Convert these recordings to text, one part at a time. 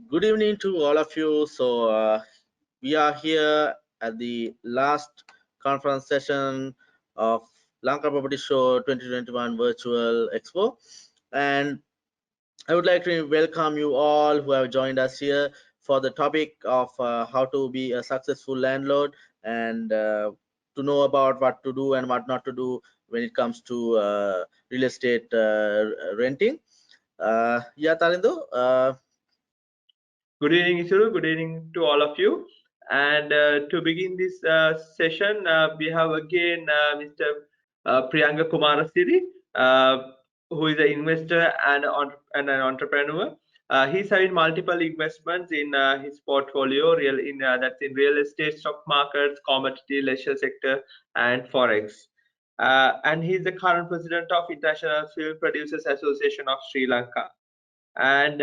Good evening to all of you. We are here at the last conference session of Lanka Property Show 2021 Virtual Expo. And I would like to welcome you all who have joined us here for the topic of how to be a successful landlord and to know about what to do and what not to do when it comes to real estate renting. Talindo. Good evening, Isuru. Good evening to all of you. And to begin this session, we have again Mr. Priyanka Kumarasiri, who is an investor and an entrepreneur. He's having multiple investments in his portfolio, that's in real estate, stock markets, commodity, leisure sector, and forex. And he's the current president of International Film Producers Association of Sri Lanka. And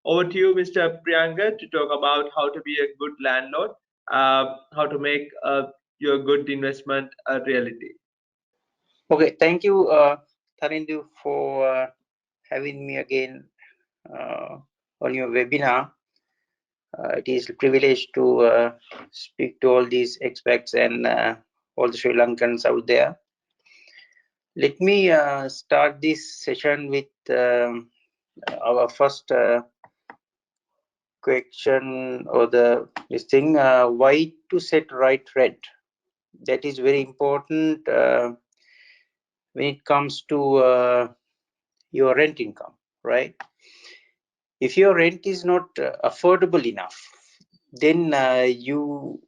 over to you, Mr. Priyanka, to talk about how to be a good landlord, how to make your good investment a reality. Okay, thank you, Tharindu, for having me again on your webinar. It is a privilege to speak to all these experts and all the Sri Lankans out there. Let me start this session with our first question, or this thing, why to set right rent. That is very important when it comes to your rent income, right? If your rent is not affordable enough, then you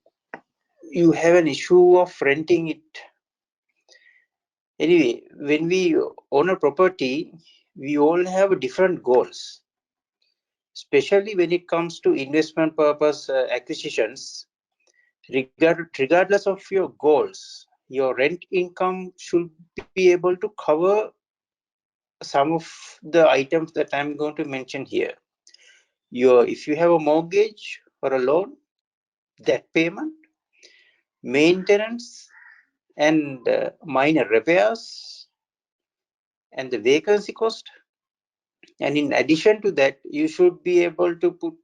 have an issue of renting it. Anyway, when we own a property, we all have different goals, especially when it comes to investment purpose acquisitions. Regardless of your goals, your rent income should be able to cover some of the items that I'm going to mention here. If you have a mortgage or a loan, that payment, maintenance and minor repairs, and the vacancy cost. And in addition to that, you should be able to put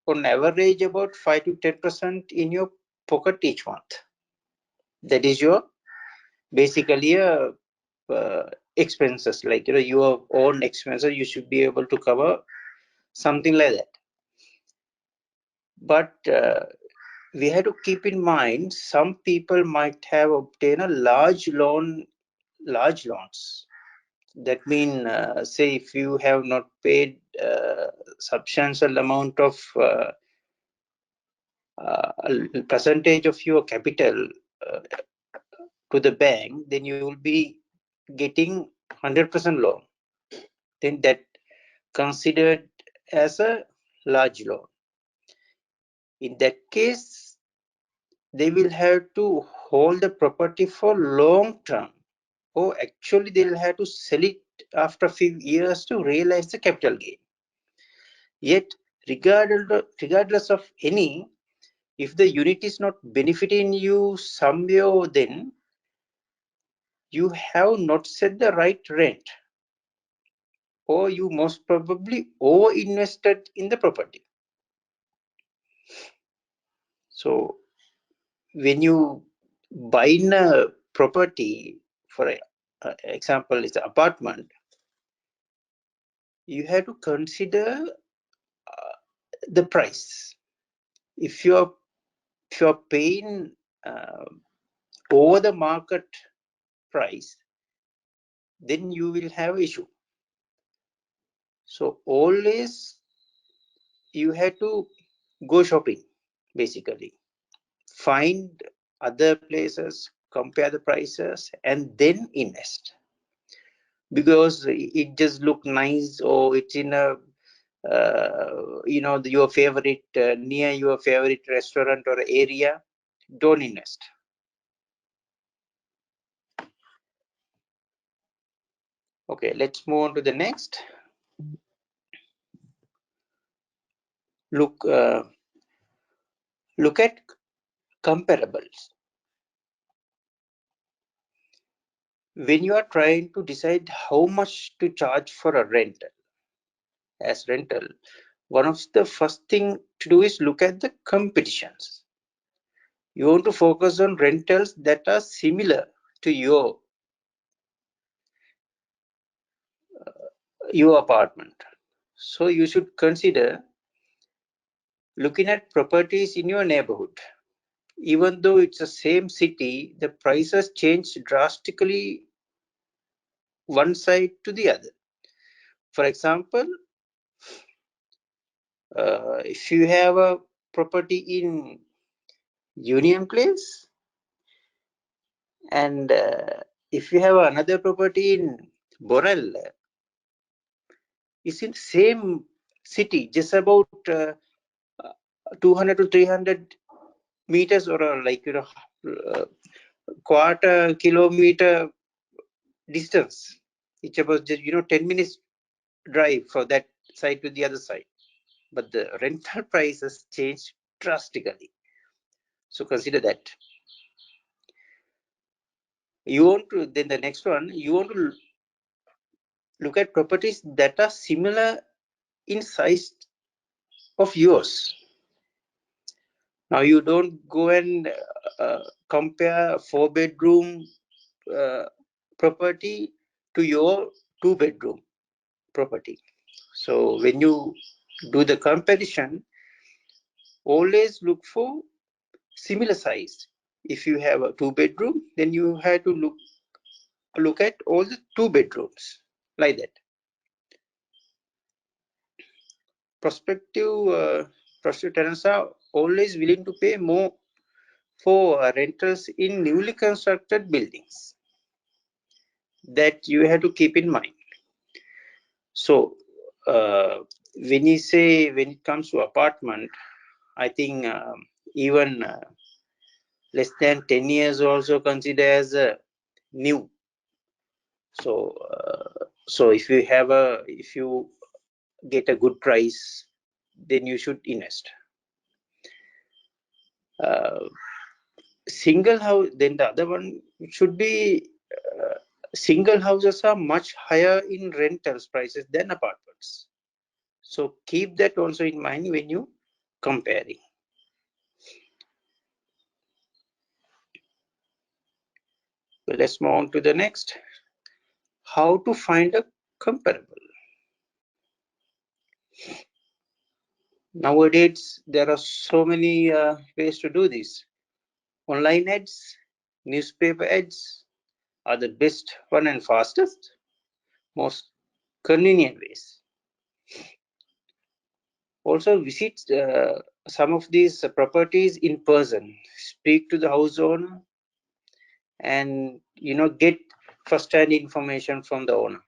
on average about 5 to 10% in your pocket each month. That is your basically expenses, like your own expenses. You should be able to cover something like that. But we have to keep in mind, some people might have obtained a large loans. That means, say, if you have not paid substantial amount of percentage of your capital to the bank, then you will be getting 100% loan. Then that considered as a large loan. In that case, they will have to hold the property for long term, or actually they'll have to sell it after a few years to realize the capital gain. Yet, regardless of any, if the unit is not benefiting you somewhere, then you have not set the right rent, or you most probably over invested in the property. So when you buy a property, for example, it's an apartment, you have to consider the price. If you're paying over the market price, then you will have issue. So always you have to go shopping, basically find other places, compare the prices, and then invest. Because it just look nice, or it's in a your favorite near your favorite restaurant or area, don't invest. Okay, let's move on to the next. Look at comparables. When you are trying to decide how much to charge for a rental, one of the first thing to do is look at the competitions. You want to focus on rentals that are similar to your apartment. So you should consider looking at properties in your neighborhood. Even though it's the same city, the prices change drastically one side to the other. For example, if you have a property in Union Place, and if you have another property in Borel, it's in the same city, just about 200 to 300 meters, or quarter kilometer distance. It's about just 10 minutes drive for that side to the other side, but the rental prices change drastically. So consider that. You want to, then the next one, you want to look at properties that are similar in size of yours. Now you don't go and compare 4-bedroom property to your 2-bedroom property. So when you do the comparison, always look for similar size. If you have a 2-bedroom, then you have to look at all the 2 bedrooms like that. Prospective tenants are always willing to pay more for rentals in newly constructed buildings. That you have to keep in mind. So when it comes to apartment, I think even less than 10 years also consider as new. So if you get a good price, then you should invest. Single house, then the other one should be single houses are much higher in rentals prices than apartments. So keep that also in mind when you comparing. Well, let's move on to the next. How to find a comparable. Nowadays, there are so many ways to do this. Online ads, newspaper ads are the best one and fastest, most convenient ways. Also visit some of these properties in person, speak to the house owner, and get first-hand information from the owner.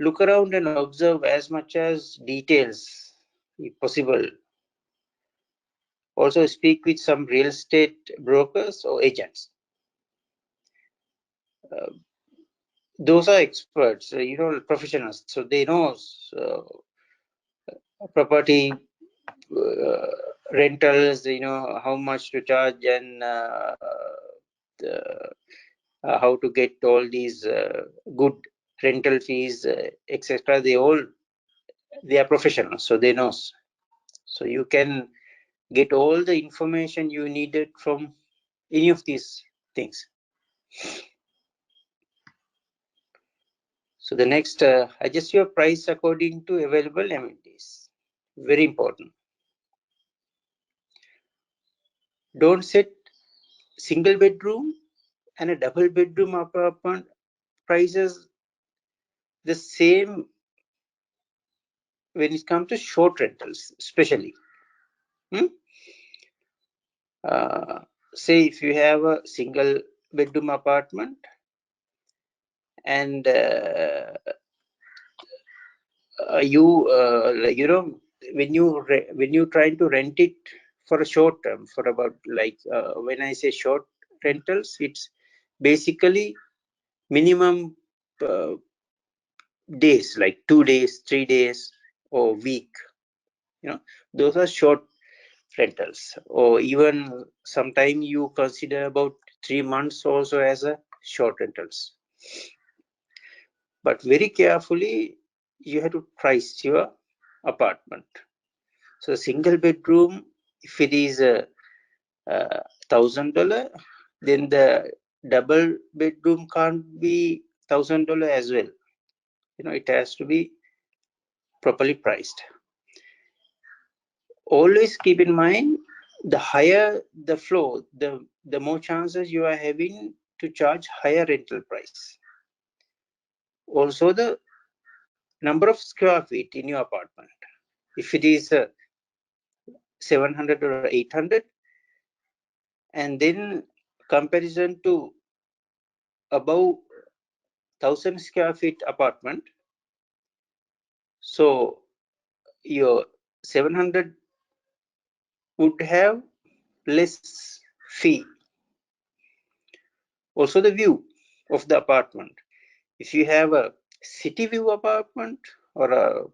Look around and observe as much as details if possible. Also speak with some real estate brokers or agents. Those are experts, professionals, so they know property rentals, how much to charge, and how to get all these good rental fees, etc. They are professionals, so they know. So you can get all the information you needed from any of these things. So the next, adjust your price according to available amenities. Very important. Don't set single bedroom and a double bedroom apartment prices the same when it comes to short rentals, especially. Say if you have a single bedroom apartment and when you trying to rent it for a short term, for about when I say short rentals, it's basically minimum days, like 2 days, 3 days, or week. Those are short rentals. Or even sometime you consider about 3 months also as a short rentals. But very carefully you have to price your apartment. So single bedroom, if it is $1,000, then the double bedroom can't be $1,000 as well. It has to be properly priced. Always keep in mind, the higher the floor, the more chances you are having to charge higher rental price. Also, the number of square feet in your apartment. If it is 700 or 800, and then comparison to above 1,000 square feet apartment, so your 700 would have less fee. Also, the view of the apartment. If you have a city view apartment or a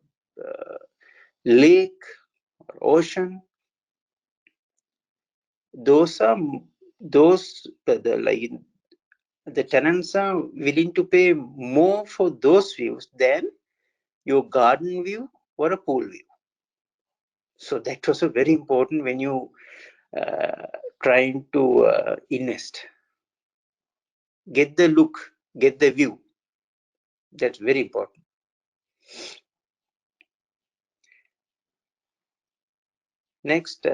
lake or ocean, those the tenants are willing to pay more for those views than your garden view or a pool view. So that was very important when you trying to invest. Get the look, get the view. That's very important. Next,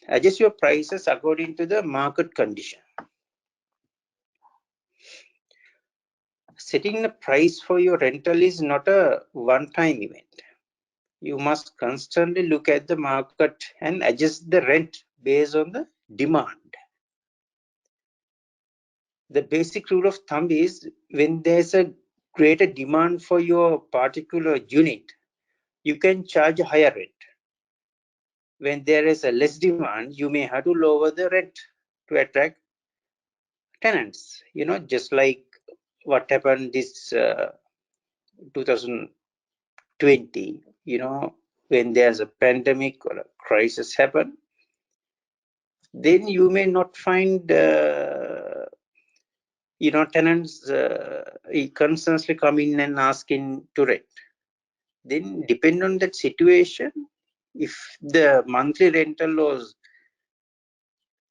adjust your prices according to the market condition. Setting the price for your rental is not a one-time event. You must constantly look at the market and adjust the rent based on the demand. The basic rule of thumb is, when there's a greater demand for your particular unit, you can charge a higher rent. When there is a less demand, you may have to lower the rent to attract tenants. Just like what happened this 2020, when there's a pandemic or a crisis happen, then you may not find tenants constantly come in and asking to rent. Then depend on that situation, if the monthly rental was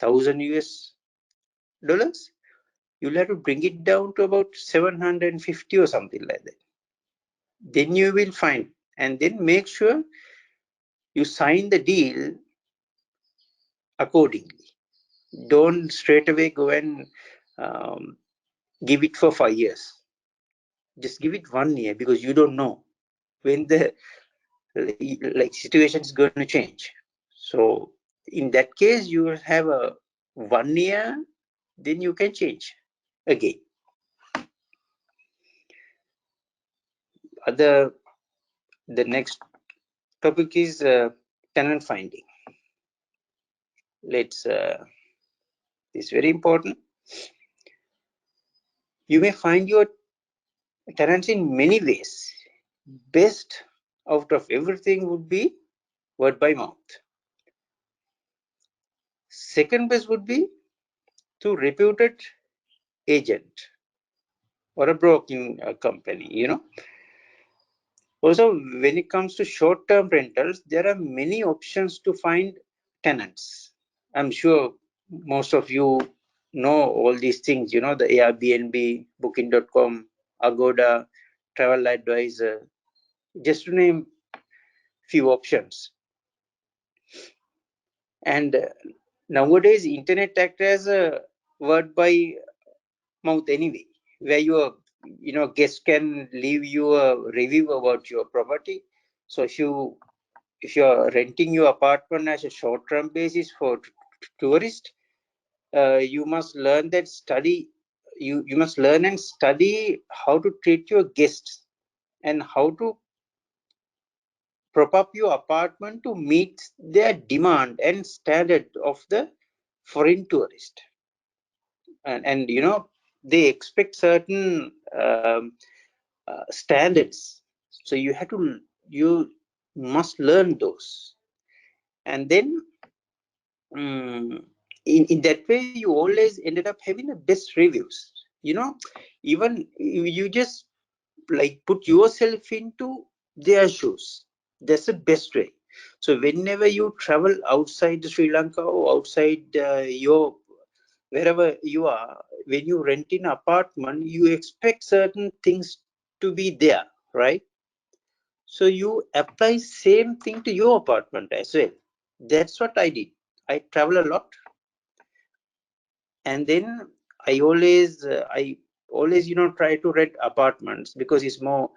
$1,000, you'll have to bring it down to about 750 or something like that. Then you will find, and then make sure you sign the deal accordingly. Don't straight away go and give it for 5 years. Just give it 1 year, because you don't know when the situation is going to change. So in that case, you will have a 1 year, then you can change again. The next topic is tenant finding. It's very important. You may find your tenants in many ways. Best out of everything would be word by mouth. Second best would be through reputed agent or a broking company. Also, when it comes to short-term rentals, there are many options to find tenants. I'm sure most of you know all these things, the Airbnb, Booking.com, Agoda, Travel Advisor, just to name few options. And nowadays, internet acts as a word by mouth anyway, where your guests can leave you a review about your property. So if you're renting your apartment as a short-term basis for tourists, you must learn and study how to treat your guests and how to prop up your apartment to meet their demand and standard of the foreign tourist. And they expect certain standards, so you must learn those, and then in that way you always ended up having the best reviews. Even you just like put yourself into their shoes. That's the best way. So whenever you travel outside Sri Lanka or outside your wherever you are, when you rent an apartment, you expect certain things to be there, right? So you apply same thing to your apartment as well. That's what I did. I travel a lot, and then I always try to rent apartments because it's more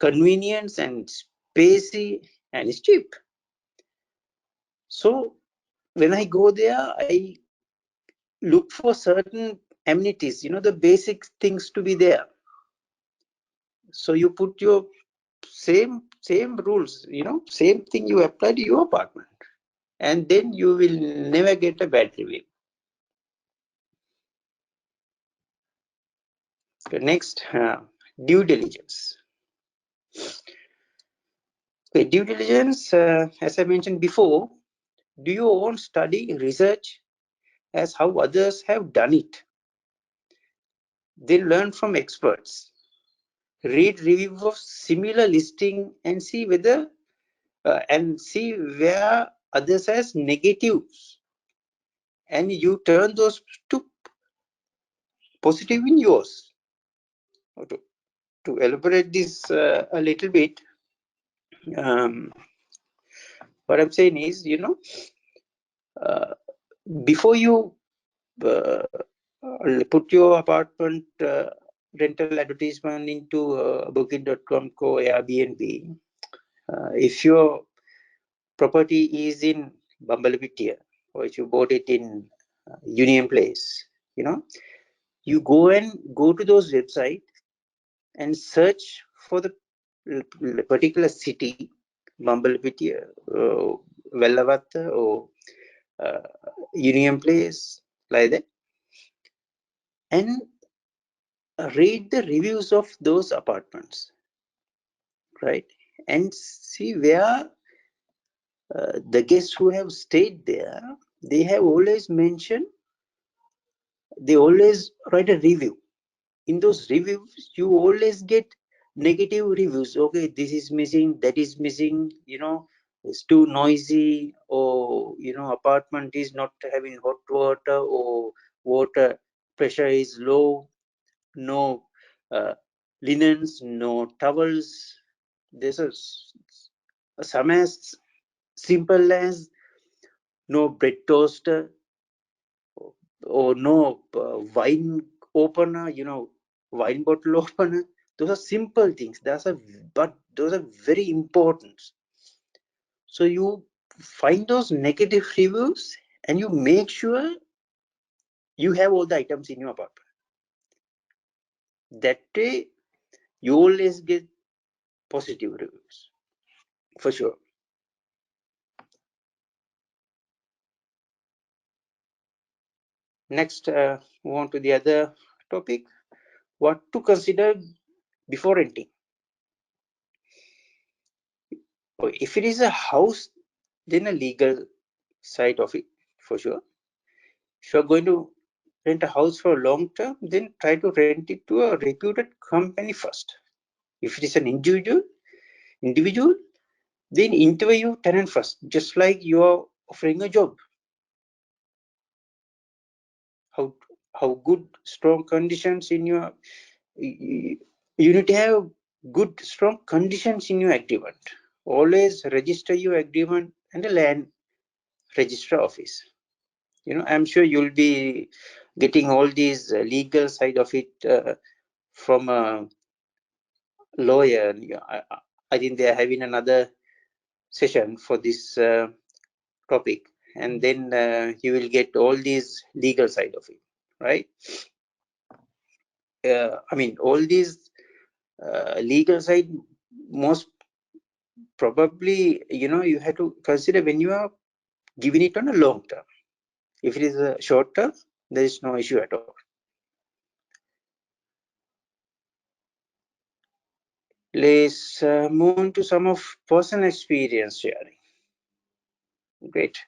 convenience and spacey and it's cheap. So when I go there, I look for certain amenities, the basic things to be there. So you put your same rules, same thing you apply to your apartment, and then you will never get a bad review. Okay, next, due diligence. Okay, due diligence, as I mentioned before, do your own study, research as how others have done it. Then learn from experts. Read reviews of similar listing and see whether and see where others has negatives, and you turn those to positive in yours. To elaborate this a little bit, what I'm saying is, before you put your apartment rental advertisement into booking.com or Airbnb, if your property is in Bambalapitiya, or if you bought it in Union Place, you go to those websites and search for the particular city, Bambalapitiya, Vellavatta, or Union Place, like that, and read the reviews of those apartments, right? And see where the guests who have stayed there, they have always mentioned, they always write a review. In those reviews, you always get negative reviews. Okay, this is missing, that is missing, it's too noisy, or apartment is not having hot water, or water pressure is low, no linens, no towels. There's some as simple as no bread toaster, or no wine opener, wine bottle opener. Those are simple things. But those are very important. So you find those negative reviews and you make sure you have all the items in your apartment. That way, you always get positive reviews, for sure. Next, move on to the other topic. What to consider before renting. If it is a house, then a legal side of it, for sure. If you're going to rent a house for long term, then try to rent it to a reputed company first. If it is an individual, then interview tenant first, just like you are offering a job. How good, strong conditions in your, you need to have good, strong conditions in your agreement. Always register your agreement in the land register office. I'm sure you'll be getting all these legal side of it from a lawyer. I think they are having another session for this topic, and then you will get all these legal side of it, right? I mean, all these legal side, most probably, you have to consider when you are giving it on a long term. If it is a short term, there is no issue at all. Let's move on to some of personal experience sharing. Great.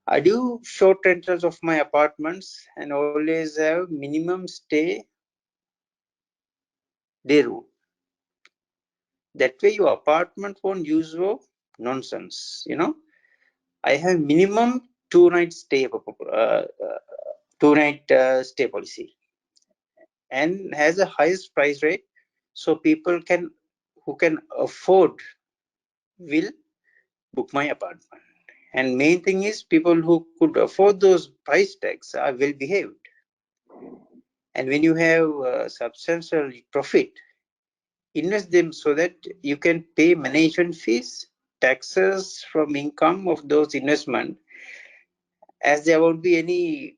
I do short rentals of my apartments and always have minimum stay day rule. That way your apartment won't use for nonsense. I have minimum 2-night stay, 2-night stay policy, and has a highest price rate, so people who can afford will book my apartment. And main thing is, people who could afford those price tags are well behaved. And when you have substantial profit, invest them so that you can pay management fees, taxes from income of those investment, as there won't be any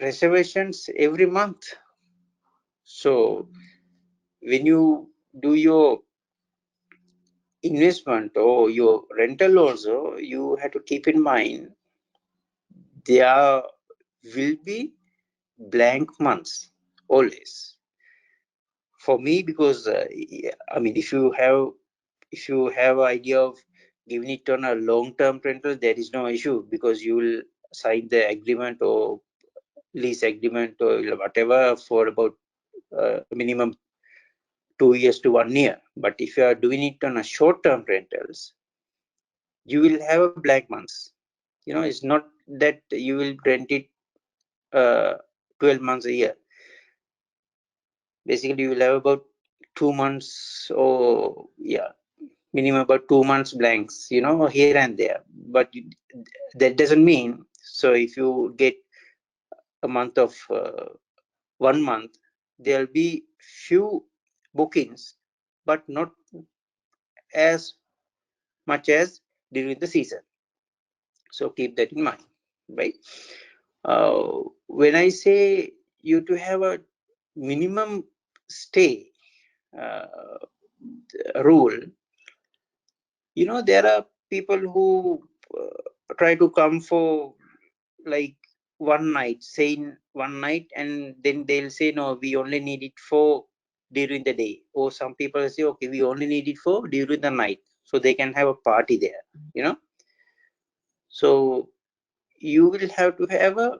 reservations every month. So when you do your investment or your rental also, you have to keep in mind there will be blank months always. For me, because I mean, if you have idea of giving it on a long-term rental, there is no issue, because you will sign the agreement or lease agreement or whatever for about minimum 2 years to 1 year. But if you are doing it on a short-term rentals, you will have a blank months. It's not that you will rent it 12 months a year. Basically, you will have about 2 months, or minimum about 2 months blanks, here and there. But that doesn't mean, so if you get a month of 1 month, there'll be few bookings, but not as much as during the season. So keep that in mind, right? When I say you to have a minimum stay rule, there are people who try to come for like one night, saying one night, and then they'll say, no, we only need it for during the day. Or some people say, okay, we only need it for during the night, so they can have a party there. So you will have to have a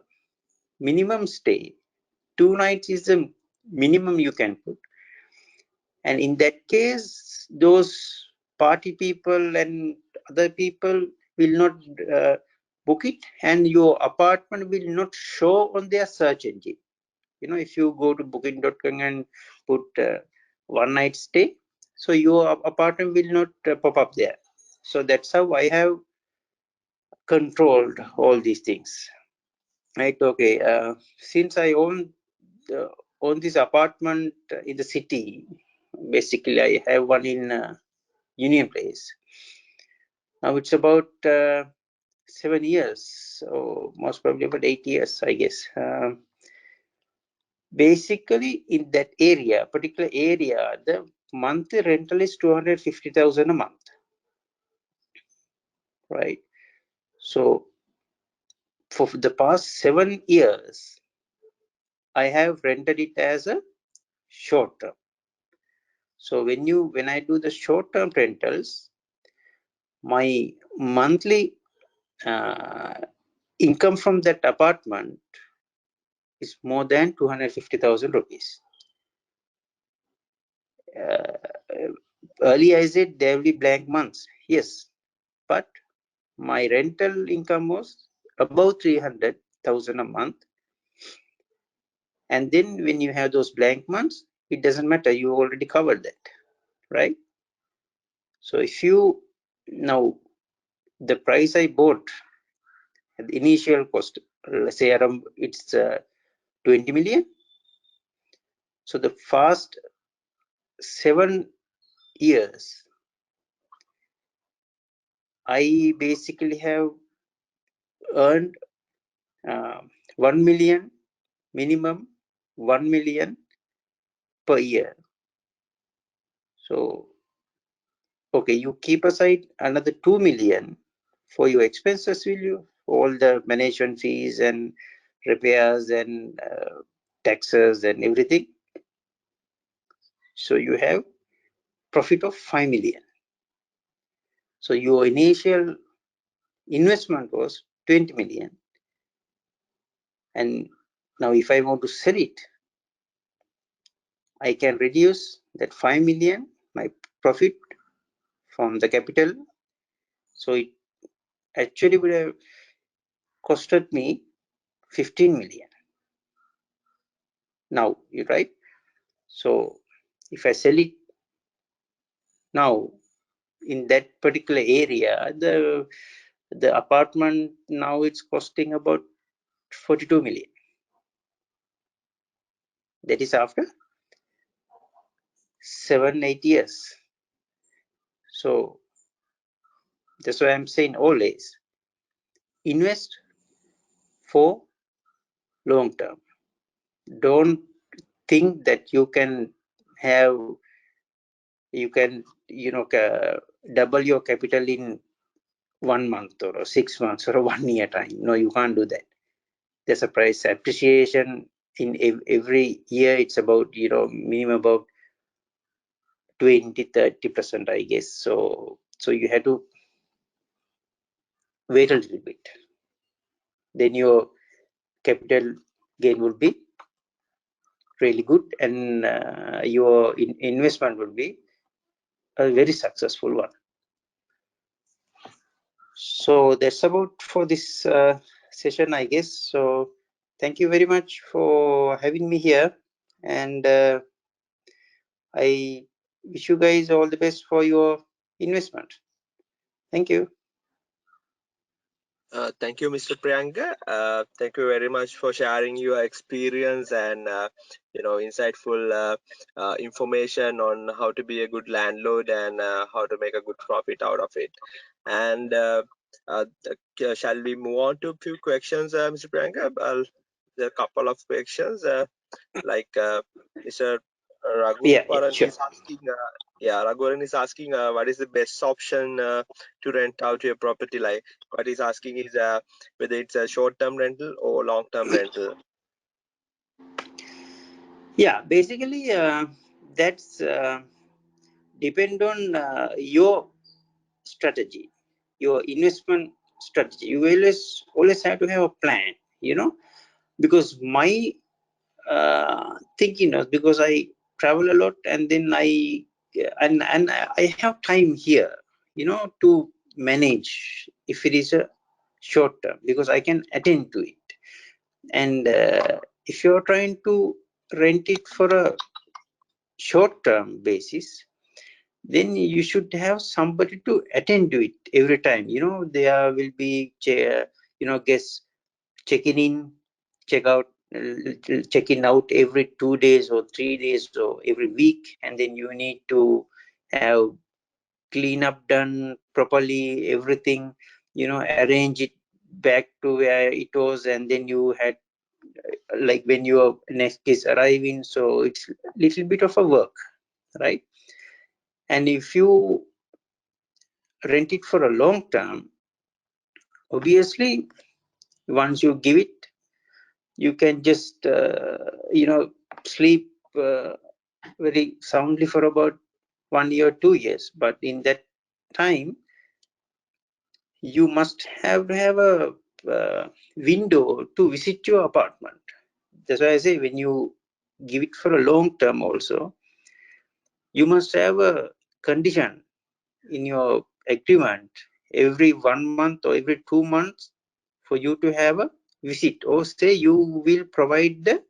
minimum stay. 2 nights is the minimum you can put. And in that case, those party people and other people will not book it, and your apartment will not show on their search engine. If you go to booking.com and put 1 night stay, so your apartment will not pop up there. So that's how I have controlled all these things. Right? Okay. Since I own this apartment in the city, basically I have one in Union Place. Now it's about 7 years, or most probably about 8 years, I guess. Basically, in that area, particular area, the monthly rental is 250,000 a month, right? So for the past 7 years, I have rented it as a short term. So when I do the short term rentals, my monthly income from that apartment is more than 250,000 rupees. Earlier I said there will be blank months. Yes, but my rental income was about 300,000 a month. And then when you have those blank months, it doesn't matter. You already covered that, right? So if you now, the price I bought at the initial cost, let's say around it's 20 million. So the first 7 years, I basically have earned 1 million minimum, 1 million per year. So okay, you keep aside another 2 million for your expenses, will you? All the management fees and repairs and taxes and everything. So you have profit of 5 million. So your initial investment was 20 million. And now if I want to sell it, I can reduce that 5 million, my profit, from the capital. So it actually would have costed me 15 million. Now, you right? So if I sell it now in that particular area, the apartment now it's costing about 42 million. That is after 7-8 years. So that's why I'm saying always invest for long term. Don't think that you can have double your capital in 1 month or 6 months or 1 year time. No, you can't do that. There's a price appreciation in every year. It's about minimum about 20-30%, I guess. So you have to wait a little bit. Then your capital gain will be really good, and your investment will be a very successful one. So that's about for this session, I guess. So thank you very much for having me here, and I wish you guys all the best for your investment. Thank you. Thank you, Mr. Priyanka. Thank you very much for sharing your experience and insightful information on how to be a good landlord and how to make a good profit out of it. And shall we move on to a few questions, Mr. Priyanka? There are a couple of questions. Mr. Yeah, Raghuvaran sure. is asking, Raghuvaran is asking, what is the best option to rent out your property? Like, what he's asking is whether it's a short-term rental or long-term rental. Yeah, basically that's depend on your strategy, your investment strategy. You always have to have a plan, because my thinking is, because I travel a lot, and then I have time here, to manage if it is a short term, because I can attend to it. And if you're trying to rent it for a short term basis, then you should have somebody to attend to it every time. There will be guests checking in, checking out every 2 days or 3 days or every week, and then you need to have cleanup done properly, everything, arrange it back to where it was, and then you had like when your next is arriving, so it's little bit of a work, right? And if you rent it for a long term, obviously once you give it, you can just sleep very soundly for about 1 year, 2 years. But in that time, you must have to have a window to visit your apartment. That's why I say, when you give it for a long term also, you must have a condition in your agreement every 1 month or every 2 months for you to have a visit, or say you will provide the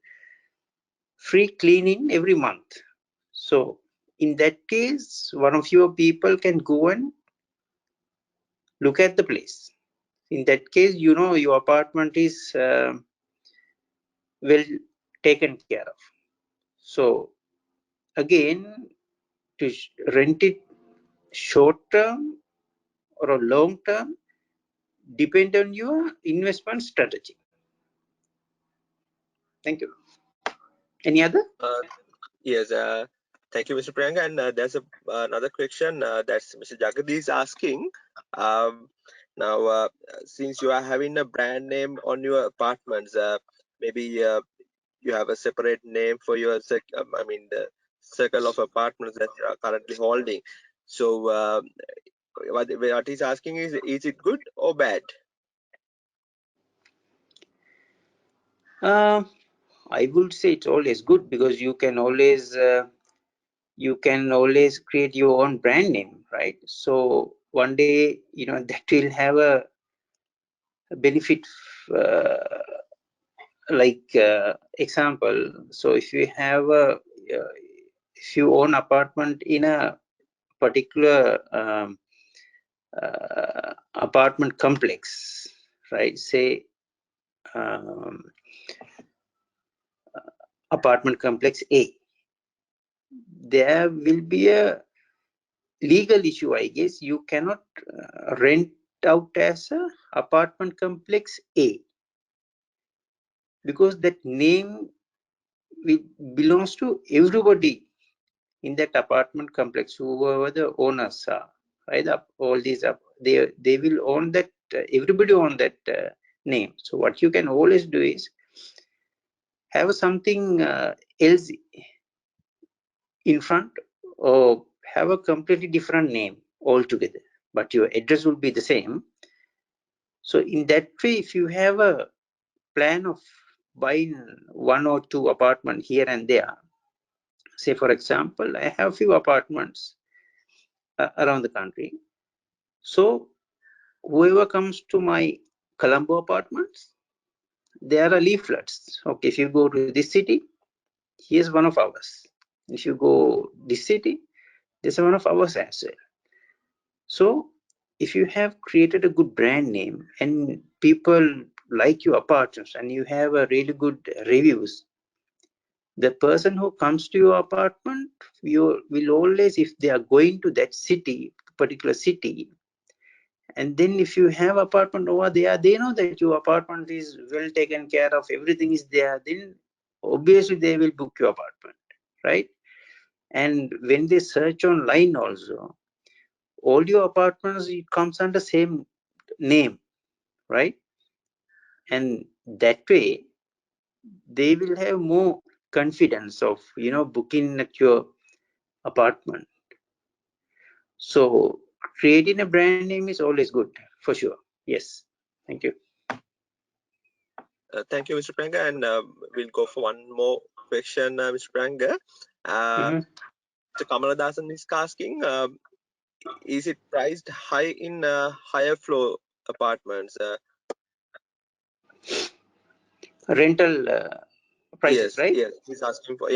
free cleaning every month. So in that case, one of your people can go and look at the place. In that case, your apartment is well taken care of. So again, to rent it short term or a long term depend on your investment strategy. Thank you. Any other? Yes. Thank you, Mr. Priyanka. And there's another question that's Mr. Jagadi is asking. Now, since you are having a brand name on your apartments, maybe you have a separate name for your the circle of apartments that you are currently holding. So what he's asking is it good or bad? I would say it's always good, because you can always you can always create your own brand name, right? So one day, that will have a benefit. Example, so if you have if you own apartment in a particular apartment complex, right? Say apartment complex A, there will be a legal issue, I guess. You cannot rent out as a apartment complex A, because that name belongs to everybody in that apartment complex, whoever the owners are, right? All these up, they will own that. Everybody own that name. So what you can always do is have something else in front, or have a completely different name altogether, but your address will be the same. So in that way, if you have a plan of buying 1 or 2 apartments here and there, say for example, I have few apartments around the country. So whoever comes to my Colombo apartments, there are leaflets. Okay, if you go to this city, here's one of ours. If you go this city, there's one of ours as well. So if you have created a good brand name and people like your apartments and you have a really good reviews, the person who comes to your apartment, you will always, if they are going to that city, particular city, and then if you have apartment over there, they know that your apartment is well taken care of, everything is there, then obviously they will book your apartment, right? And when they search online also, all your apartments, it comes under same name, right? And that way they will have more confidence of booking at your apartment. So creating a brand name is always good, for sure. Yes, thank you. Thank you, Mr. Pranga, and we'll go for one more question, Mr. Pranga. Mr. Kamaladasan is asking, is it priced high in higher floor apartments? Rental prices, yes, right? Yes, he's asking for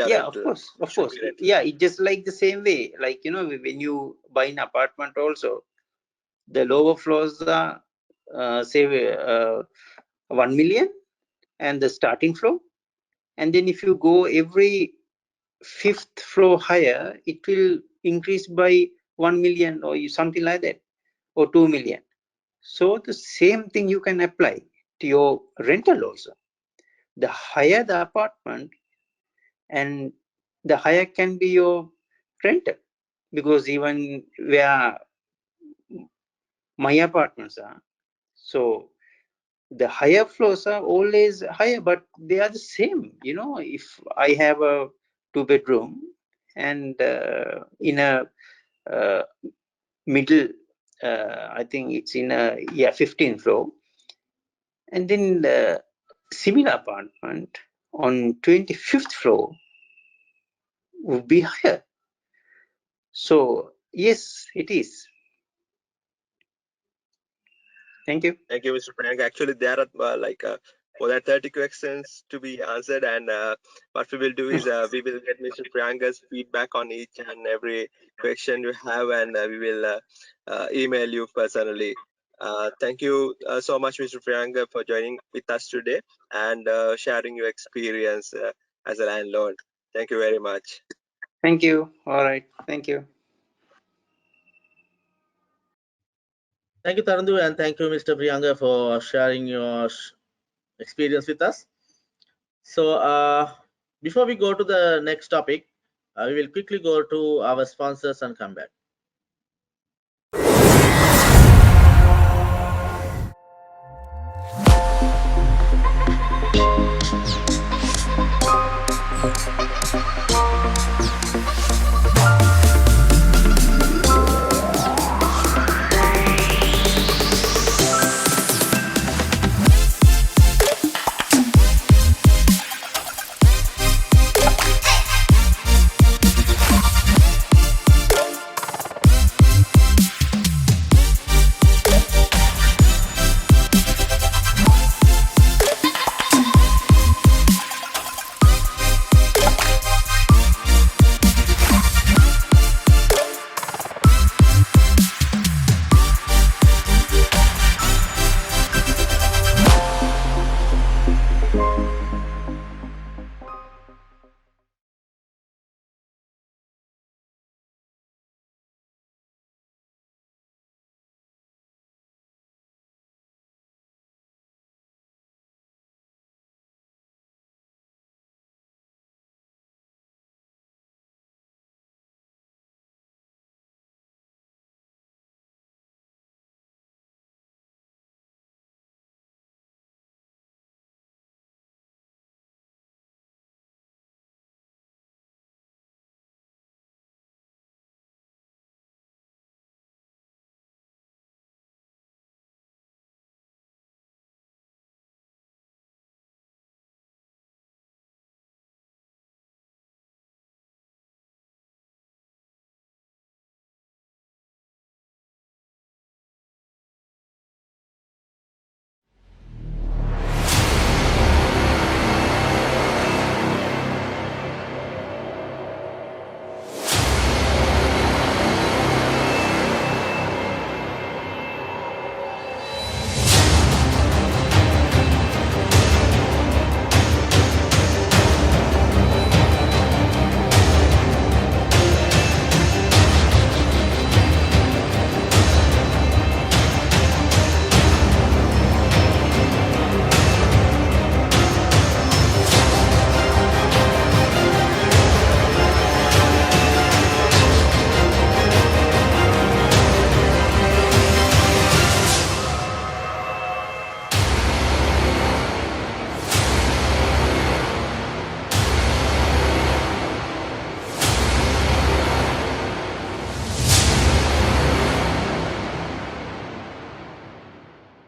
Of course. Yeah, it's just like the same way, like when you buy an apartment also, the lower floors are say 1 million and the starting floor, and then if you go every 5th floor higher, it will increase by 1 million or something like that, or 2 million. So the same thing you can apply to your rental also. The higher the apartment, and the higher can be your rental, because even where my apartments are, so the higher floors are always higher, but they are the same. If I have a 2-bedroom and in a middle, I think it's in a 15th floor, and then the similar apartment on 25th floor would be higher. So yes, it is. Thank you. Thank you, Mr. Prank. Actually, there are more than 30 questions to be answered, and what we will do is we will get Mr. Priyanka's feedback on each and every question you have, and we will email you personally. Thank you so much, Mr. Priyanka, for joining with us today and sharing your experience as a landlord. Thank you very much. Thank you. All right. Thank you. Thank you, Tarandu, and thank you, Mr. Priyanka, for sharing your experience with us. So before we go to the next topic, we will quickly go to our sponsors and come back.